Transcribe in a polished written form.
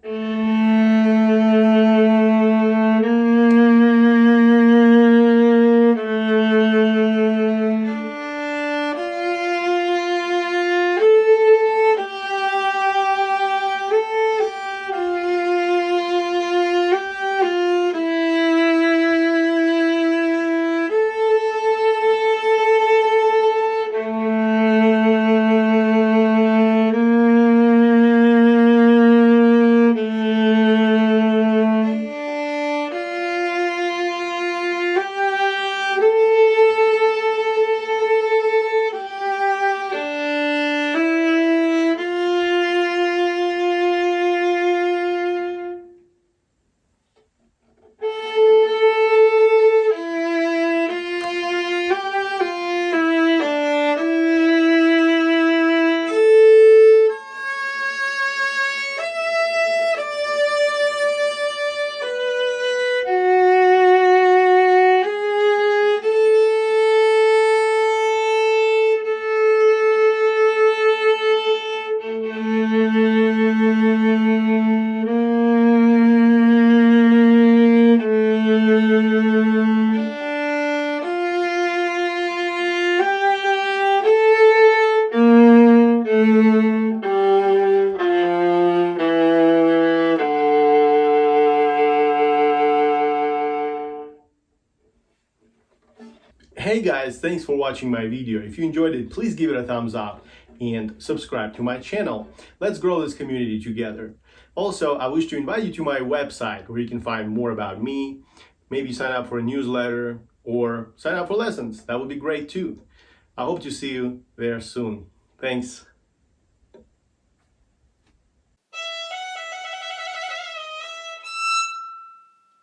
Hey guys, thanks for watching my video. If you enjoyed it, please give it a thumbs up and subscribe to my channel. Let's grow this community together. Also, I wish to invite you to my website where you can find more about me, maybe sign up for a newsletter or sign up for lessons. That would be great too. I hope to see you there soon. Thanks.